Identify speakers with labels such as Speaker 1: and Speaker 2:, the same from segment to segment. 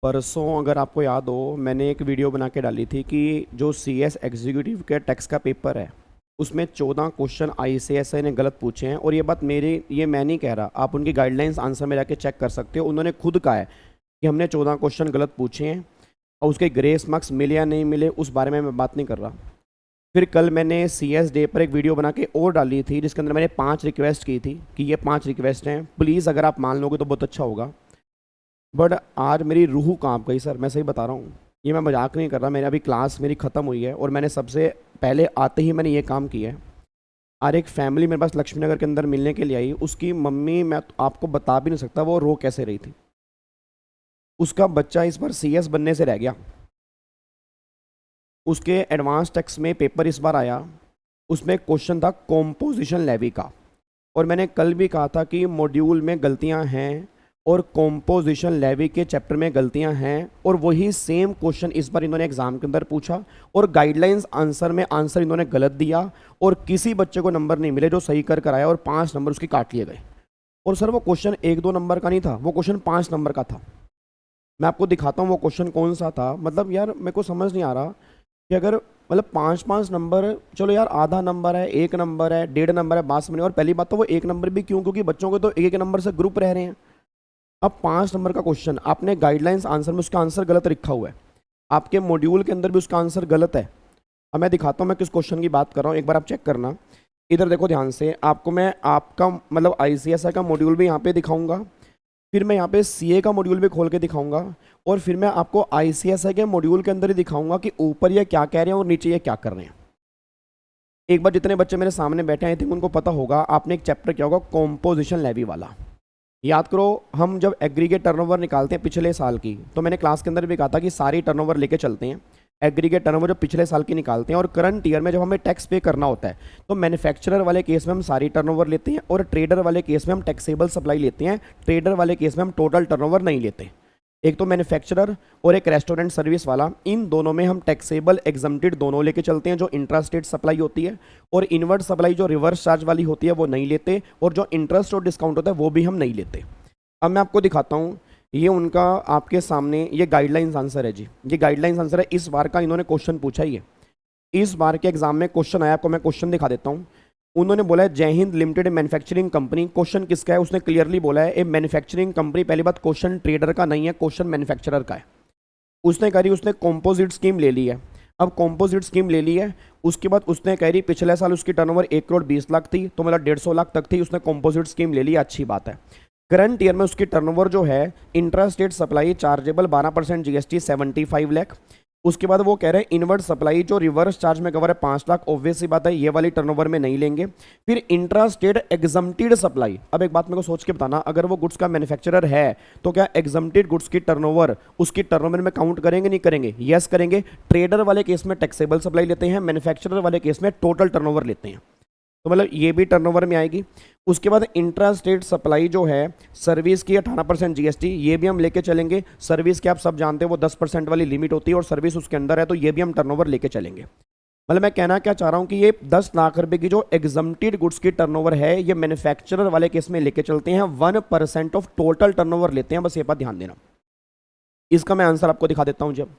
Speaker 1: परसों अगर आपको याद हो मैंने एक वीडियो बना के डाली थी कि जो सीएस एग्जीक्यूटिव के टैक्स का पेपर है उसमें 14 क्वेश्चन आईसीएसआई ने गलत पूछे हैं। और ये बात ये मैं नहीं कह रहा, आप उनकी गाइडलाइंस आंसर में जाके चेक कर सकते हो। उन्होंने खुद कहा है कि हमने 14 क्वेश्चन गलत पूछे हैं और उसके ग्रेस मार्क्स मिले या नहीं मिले उस बारे में मैं बात नहीं कर रहा। फिर कल मैंने सीएस डे पर एक वीडियो बना के और डाली थी जिसके अंदर मैंने 5 रिक्वेस्ट की थी कि ये 5 रिक्वेस्ट हैं, प्लीज़ अगर आप मान लोगे तो बहुत अच्छा होगा। बट आज मेरी रूह कांप गई सर, मैं सही बता रहा हूँ, ये मैं मजाक नहीं कर रहा। मेरी अभी क्लास मेरी ख़त्म हुई है और मैंने सबसे पहले आते ही मैंने ये काम किया है। और एक फैमिली मेरे पास लक्ष्मी नगर के अंदर मिलने के लिए आई, उसकी मम्मी मैं तो आपको बता भी नहीं सकता वो रो कैसे रही थी। उसका बच्चा इस बार सीएस बनने से रह गया। उसके एडवांस टैक्स में पेपर इस बार आया, उसमें क्वेश्चन था कॉम्पोजिशन लेवी का। और मैंने कल भी कहा था कि मॉड्यूल में गलतियां हैं और कॉम्पोजिशन लेवी के चैप्टर में गलतियां हैं। और वही सेम क्वेश्चन इस बार इन्होंने एग्जाम के अंदर पूछा और गाइडलाइंस आंसर में आंसर इन्होंने गलत दिया और किसी बच्चे को नंबर नहीं मिले जो सही कर आया और 5 नंबर उसके काट लिए गए। और सर वो क्वेश्चन 1-2 नंबर का नहीं था, वो क्वेश्चन 5 नंबर का था। मैं आपको दिखाता हूँ वो क्वेश्चन कौन सा था। मतलब यार मेरे को समझ नहीं आ रहा कि अगर मतलब 5-5 नंबर, चलो यार आधा नंबर है, 1 नंबर है, 1.5 नंबर है, बात समझ। और पहली बात तो वो 1 नंबर भी क्यों, क्योंकि बच्चों के तो 1 नंबर से ग्रुप रह रहे हैं। अब 5 नंबर का क्वेश्चन आपने गाइडलाइंस आंसर में उसका आंसर गलत लिखा हुआ है, आपके मॉड्यूल के अंदर भी उसका आंसर गलत है। अब मैं दिखाता हूँ मैं किस क्वेश्चन की बात कर रहा हूँ, एक बार आप चेक करना। इधर देखो ध्यान से, आपको मैं आपका मतलब आईसीएसआई का मॉड्यूल भी यहाँ पे दिखाऊंगा, फिर मैं यहाँ पे सीए का मॉड्यूल भी खोल के दिखाऊंगा और फिर मैं आपको आईसीएसआई के मॉड्यूल के अंदर ही दिखाऊंगा कि ऊपर ये क्या कह रहे हैं और नीचे ये क्या कर रहे हैं। एक बार जितने बच्चे मेरे सामने बैठे हैं आई थिंक उनको पता होगा, आपने एक चैप्टर किया होगा कॉम्पोजिशन लेवी वाला। याद करो, हम जब एग्रीगेट टर्नओवर निकालते हैं पिछले साल की, तो मैंने क्लास के अंदर भी कहा था कि सारी टर्नओवर लेके चलते हैं। एग्रीगेट टर्नओवर जो पिछले साल की निकालते हैं और करंट ईयर में जब हमें टैक्स पे करना होता है तो मैन्युफैक्चरर वाले केस में हम सारी टर्नओवर लेते हैं और ट्रेडर वाले केस में हम टैक्सेबल सप्लाई लेते हैं। ट्रेडर वाले केस में हम टोटल टर्नओवर नहीं लेते। एक तो मैन्युफैक्चरर और एक रेस्टोरेंट सर्विस वाला, इन दोनों में हम टैक्सेबल एग्जम्प्टेड दोनों लेके चलते हैं। जो इंट्रा स्टेट सप्लाई होती है और इनवर्ट सप्लाई जो रिवर्स चार्ज वाली होती है वो नहीं लेते, और जो इंटरेस्ट और डिस्काउंट होता है वो भी हम नहीं लेते। अब मैं आपको दिखाता हूँ, ये उनका आपके सामने ये गाइडलाइंस आंसर है जी, ये गाइडलाइंस आंसर है। इस बार का इन्होंने क्वेश्चन पूछा ही है, इस बार के एग्जाम में क्वेश्चन आया, आपको मैं क्वेश्चन दिखा देता हूँ। उन्होंने बोला है जय Hind limited manufacturing company. Question किसका है उसने क्लियरली बोला है, ए मैन्युफैक्चरिंग कंपनी। पहली बात, क्वेश्चन ट्रेडर का नहीं है, क्वेश्चन मैन्युफैक्चरर का है। उसने कह रही उसने कॉम्पोजिट स्कीम ले ली है। अब कॉम्पोजिट स्कीम ले ली है, उसके बाद उसने कह रही पिछले साल उसकी टर्नओवर 1,20,00,000 थी, तो मतलब 150 लाख तक थी, उसने कॉम्पोजिट स्कीम ले ली, अच्छी बात है। करंट ईयर में उसकी टर्नओवर जो है intra state supply chargeable 12% GST 75 lakh. उसके बाद वो कह रहे हैं इनवर्ट सप्लाई जो रिवर्स चार्ज में कवर है 5 लाख, ऑब्वियस सी बात है ये वाली टर्नओवर में नहीं लेंगे। फिर इंट्रा स्टेट एग्जम्प्टेड सप्लाई। अब एक बात मेरे को सोच के बताना, अगर वो गुड्स का मैन्युफैक्चरर है तो क्या एग्जम्प्टेड गुड्स की टर्नओवर उसकी टर्नओवर में काउंट करेंगे नहीं करेंगे? यस करेंगे। ट्रेडर वाले केस में टैक्सेबल सप्लाई लेते हैं, मैन्युफैक्चरर वाले केस में टोटल टर्नओवर लेते हैं, तो मतलब ये भी टर्नओवर में आएगी। उसके बाद इंट्रा स्टेट सप्लाई जो है सर्विस की 18% जीएसटी, ये भी हम लेके चलेंगे। सर्विस की आप सब जानते हो वो 10% वाली लिमिट होती है और सर्विस उसके अंदर है, तो ये भी हम टर्नओवर लेके चलेंगे। मतलब मैं कहना क्या चाह रहा हूँ कि ये 10 लाख रुपए की जो एग्जम्प्टेड गुड्स की टर्नओवर है ये मैन्युफैक्चरर वाले केस में लेके चलते हैं, 1% ऑफ टोटल टर्नओवर लेते हैं, बस ये बात ध्यान देना। इसका मैं आंसर आपको दिखा देता हूँ। जब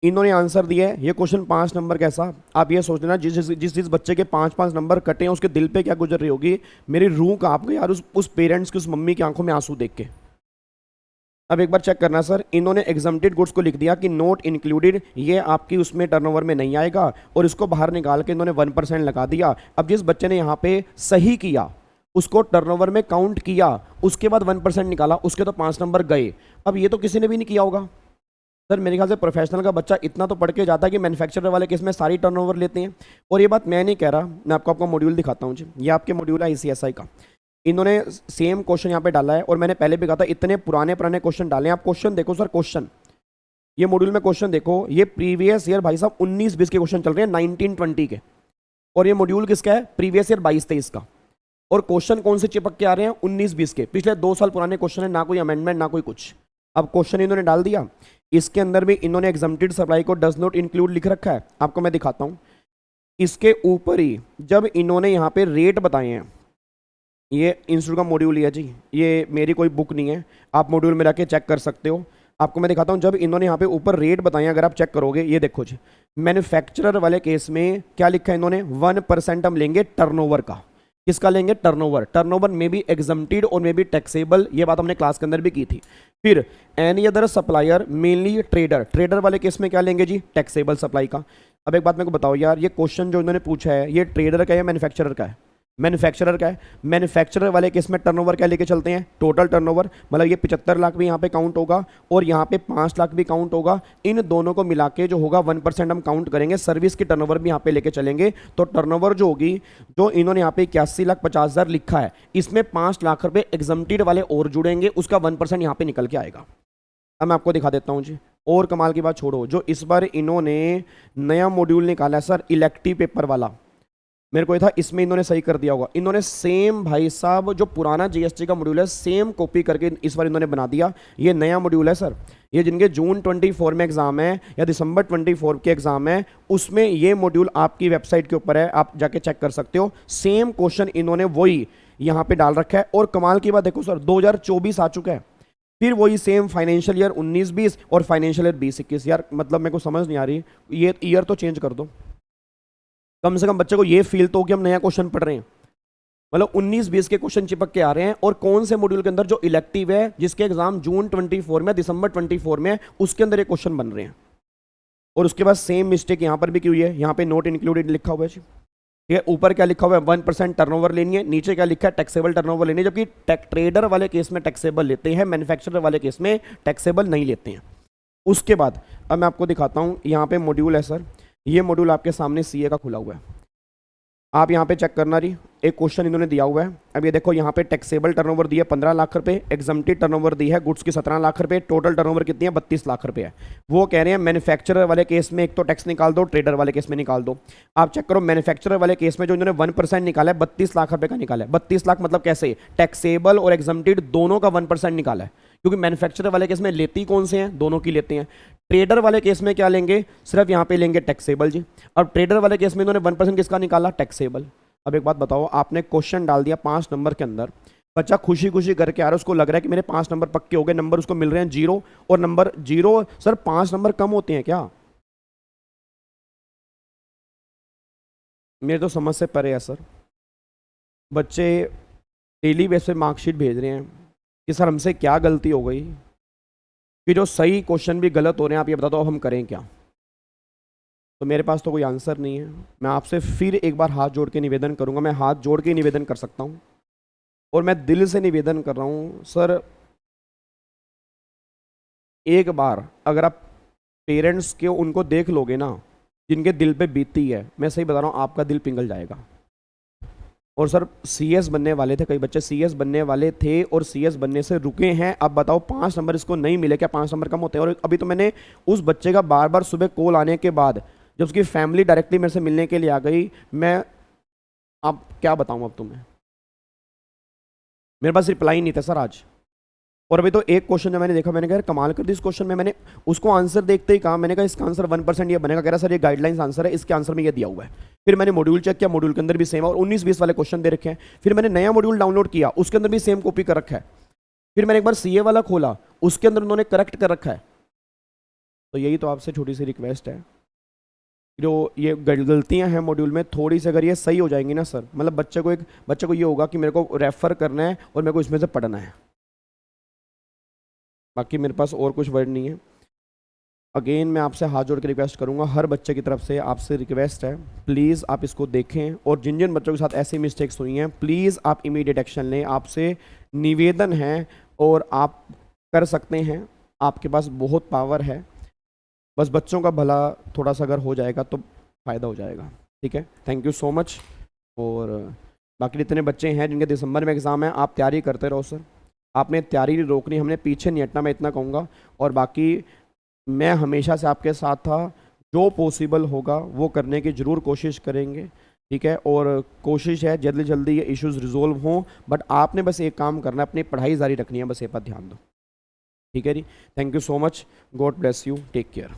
Speaker 1: इन्होंने आंसर दिया है, ये क्वेश्चन 5 नंबर कैसा, आप ये सोच लेना जिस बच्चे के 5-5 नंबर कटे हैं उसके दिल पे क्या गुजर रही होगी। मेरी रूह कांप गई यार उस पेरेंट्स की, उस मम्मी की आंखों में आंसू देख के। अब एक बार चेक करना सर, इन्होंने एग्जम्प्टेड गुड्स को लिख दिया कि नोट इंक्लूडेड, ये आपकी उसमें टर्नओवर में नहीं आएगा, और इसको बाहर निकाल के इन्होंने 1% लगा दिया। अब जिस बच्चे ने यहाँ पे सही किया उसको टर्नओवर में काउंट किया, उसके बाद 1% निकाला, उसके तो 5 नंबर गए। अब ये तो किसी ने भी नहीं किया होगा सर। मेरे ख्याल से प्रोफेशनल का बच्चा इतना तो पढ़ के जाता है कि मैन्युफैक्चरर वाले केस में सारी टर्नओवर लेते हैं। और ये बात मैं नहीं कह रहा, मैं आपको मॉड्यूल दिखाता हूँ जी, ये आपके मॉड्यूल है आईसीएसआई का। इन्होंने सेम क्वेश्चन यहाँ पे डाला है और मैंने पहले भी कहा था इतने पुराने क्वेश्चन डाले हैं। आप क्वेश्चन देखो सर, क्वेश्चन ये मॉड्यूल में क्वेश्चन देखो, ये प्रीवियस ईयर भाई साहब 19-20 के क्वेश्चन चल रहे हैं, 19-20 के। और ये मॉड्यूल किसका है? प्रीवियस ईयर 22-23 का। और क्वेश्चन कौन से चिपक के आ रहे हैं? 19-20 के, पिछले 2 साल पुराने क्वेश्चन है, ना कोई अमेंडमेंट ना कोई कुछ। अब क्वेश्चन इन्होंने डाल दिया, इसके अंदर भी इन्होंने एग्जम्प्टेड सप्लाई को डज नॉट इंक्लूड लिख रखा है, आपको मैं दिखाता हूं। इसके ऊपर ही जब इन्होंने यहाँ पे रेट बताए हैं, ये इंस्टीट्यूट का मॉड्यूल ही है जी, ये मेरी कोई बुक नहीं है, आप मॉड्यूल में जाके चेक कर सकते हो। आपको मैं दिखाता हूँ, जब इन्होंने यहाँ पे ऊपर रेट बताए, अगर आप चेक करोगे, ये देखो जी, मैन्युफैक्चरर वाले केस में क्या लिखा है इन्होंने, 1% हम लेंगे टर्नओवर का। किसका लेंगे? टर्नओवर। टर्नओवर में भी एग्जम्प्टेड और में भी टैक्सेबल, ये बात हमने क्लास के अंदर भी की थी। फिर any other supplier mainly trader, trader वाले केस में क्या लेंगे जी? टैक्सेबल सप्लाई का। अब एक बात मेरे को बताओ यार, ये क्वेश्चन जो इन्होंने पूछा है ये ट्रेडर का है या मैन्युफैक्चरर का है? मैन्युफैक्चरर का है। मैन्युफैक्चरर वाले केस में टर्नओवर क्या लेके चलते हैं? टोटल टर्नओवर, मतलब ये 75 लाख भी यहाँ पे काउंट होगा और यहाँ पे 5 लाख भी काउंट होगा। इन दोनों को मिला के जो होगा 1% हम काउंट करेंगे। सर्विस की टर्नओवर भी यहाँ पे लेके चलेंगे, तो टर्नओवर जो होगी, जो इन्होंने यहाँ पे 81,50,000 लिखा है, इसमें 5 लाख रुपए एग्जम्प्टेड वाले और जुड़ेंगे, उसका 1% यहाँ पे निकल के आएगा। अब मैं आपको दिखा देता हूँ जी, और कमाल की बात छोड़ो, जो इस बार इन्होंने नया मॉड्यूल निकाला है सर, इलेक्टिव पेपर वाला, मेरे को ये था इसमें इन्होंने सही कर दिया होगा। इन्होंने सेम भाई साहब जो पुराना जीएसटी का मॉड्यूल है सेम कॉपी करके इस बार इन्होंने बना दिया। ये नया मॉड्यूल है सर, ये जिनके जून 24 में एग्जाम है या दिसंबर 24 के एग्जाम है, उसमें ये मॉड्यूल आपकी वेबसाइट के ऊपर है, आप जाके चेक कर सकते हो। सेम क्वेश्चन इन्होंने वही यहाँ पे डाल रखा है। और कमाल की बात देखो सर, 2024 आ चुका है, फिर वही सेम फाइनेंशियल ईयर 19-20 और फाइनेंशियल ईयर 20-21। यार मतलब मेरे को समझ नहीं आ रही, ये ईयर तो चेंज कर दो, कम से कम बच्चे को ये फील तो हो कि हम नया क्वेश्चन पढ़ रहे हैं। मतलब 19-20 के क्वेश्चन चिपक के आ रहे हैं, और कौन से मॉड्यूल के अंदर? जो इलेक्टिव है, जिसके एग्जाम जून 24 में, दिसंबर 24 में, उसके अंदर ये क्वेश्चन बन रहे हैं। और उसके बाद सेम मिस्टेक यहाँ पर भी की हुई है, यहाँ पे नोट इंक्लूडेड लिखा हुआ है। ठीक है, ऊपर क्या लिखा हुआ है? 1% टर्नओवर लेनी है, नीचे क्या लिखा है? टैक्सेबल टर्नओवर लेनी है। जबकि ट्रेडर वाले केस में टैक्सेबल लेते हैं, मैन्युफैक्चरर वाले केस में टैक्सेबल नहीं लेते हैं। उसके बाद अब मैं आपको दिखाता हूँ, यहाँ पे मॉड्यूल है सर, ये मॉड्यूल आपके सामने सीए का खुला हुआ है, आप यहाँ पे चेक करना जी। एक क्वेश्चन इन्होंने दिया हुआ है, अब ये देखो, यहाँ पे टैक्सेबल टर्नओवर दिया 15 लाख रुपए, एग्जम्प्टेड टर्नओवर दी है गुड्स की 17 लाख रुपए, टोटल टर्नओवर कितनी है? 32 लाख रुपए है। वो कह रहे हैं मैन्युफैक्चरर वाले केस में एक तो टैक्स निकाल दो, ट्रेडर वाले केस में निकाल दो। आप चेक करो, मैन्युफैक्चरर वाले केस में जो इन्होंने 1% निकाला है, 32 लाख रुपए का निकाला है। 32 लाख मतलब कैसे? टैक्सेबल और एग्जम्प्टेड दोनों का 1% निकाला है, क्योंकि मैन्युफैक्चरर वाले केस में लेती कौन से हैं? दोनों की लेते हैं। ट्रेडर वाले केस में क्या लेंगे? सिर्फ यहाँ पे लेंगे टैक्सेबल जी। अब ट्रेडर वाले केस में इन्होंने 1% किसका निकाला? टैक्सेबल। अब एक बात बताओ, आपने क्वेश्चन डाल दिया 5 नंबर के अंदर, बच्चा खुशी खुशी करके आ रहा है, उसको लग रहा है कि मेरे 5 नंबर पक्के हो गए, नंबर उसको मिल रहे हैं 0, और नंबर 0। सर 5 नंबर कम होते हैं क्या? मेरे तो समझ से परे है सर। बच्चे डेली बेस पे मार्कशीट भेज रहे हैं कि सर हमसे क्या गलती हो गई, कि जो सही क्वेश्चन भी गलत हो रहे हैं, आप ये बता दो अब हम करें क्या? तो मेरे पास तो कोई आंसर नहीं है। मैं आपसे फिर एक बार हाथ जोड़ के निवेदन करूंगा, मैं हाथ जोड़ के निवेदन कर सकता हूं, और मैं दिल से निवेदन कर रहा हूं सर, एक बार अगर आप पेरेंट्स के उनको देख लोगे ना, जिनके दिल पे बीतती है, मैं सही बता रहा हूं, आपका दिल पिघल जाएगा। और सर सीएस बनने वाले थे, कई बच्चे सीएस बनने वाले थे और सीएस बनने से रुके हैं। अब बताओ 5 नंबर इसको नहीं मिले, क्या 5 नंबर कम होते हैं? और अभी तो मैंने उस बच्चे का बार बार सुबह कॉल आने के बाद, जब उसकी फैमिली डायरेक्टली मेरे से मिलने के लिए आ गई, मैं अब क्या बताऊं अब तुम्हें, मेरे पास रिप्लाई नहीं था सर आज। और अभी तो एक क्वेश्चन जो मैंने देखा, मैंने कहा कमाल कर दी, इस क्वेश्चन में मैंने उसको आंसर देखते ही कहा, मैंने कहा इसका आंसर 1% ये बनेगा। कह रहा सर ये गाइडलाइंस आंसर है, इसके आंसर में ये दिया हुआ है। फिर मैंने मॉड्यूल चेक किया, मॉड्यूल के अंदर भी सेम, और 19-20 वाले क्वेश्चन दे रखे हैं। फिर मैंने नया मॉड्यूल डाउनलोड किया, उसके अंदर भी सेम कॉपी कर रखा है। फिर मैंने एक बार सीए वाला खोला, उसके अंदर उन्होंने करेक्ट कर रखा है। तो यही तो आपसे छोटी सी रिक्वेस्ट है, जो ये गलतियां हैं मॉड्यूल में, थोड़ी सी अगर ये सही हो जाएंगी ना सर, मतलब बच्चे को ये होगा कि मेरे को रेफर करना है और मेरे को इसमें से पढ़ना है। बाकी मेरे पास और कुछ वर्ड नहीं है। अगेन मैं आपसे हाथ जोड़ के रिक्वेस्ट करूंगा, हर बच्चे की तरफ से आपसे रिक्वेस्ट है, प्लीज़ आप इसको देखें, और जिन जिन बच्चों के साथ ऐसी मिस्टेक्स हुई हैं प्लीज़ आप इमीडिएट एक्शन लें। आपसे निवेदन है, और आप कर सकते हैं, आपके पास बहुत पावर है। बस बच्चों का भला थोड़ा सा अगर हो जाएगा तो फ़ायदा हो जाएगा। ठीक है, थैंक यू सो मच। और बाकी जितने बच्चे हैं जिनके दिसंबर में एग्ज़ाम है, आप तैयारी करते रहो सर, आपने तैयारी नहीं रोकनी, हमने पीछे नहीं हटना, मैं इतना कहूँगा। और बाकी मैं हमेशा से आपके साथ था, जो पॉसिबल होगा वो करने की ज़रूर कोशिश करेंगे। ठीक है, और कोशिश है जल्दी जल्दी ये इश्यूज़ रिजोल्व हों, बट आपने बस एक काम करना है, अपनी पढ़ाई जारी रखनी है, बस ये पर ध्यान दो। ठीक है जी, thank you so much, god bless you, take care.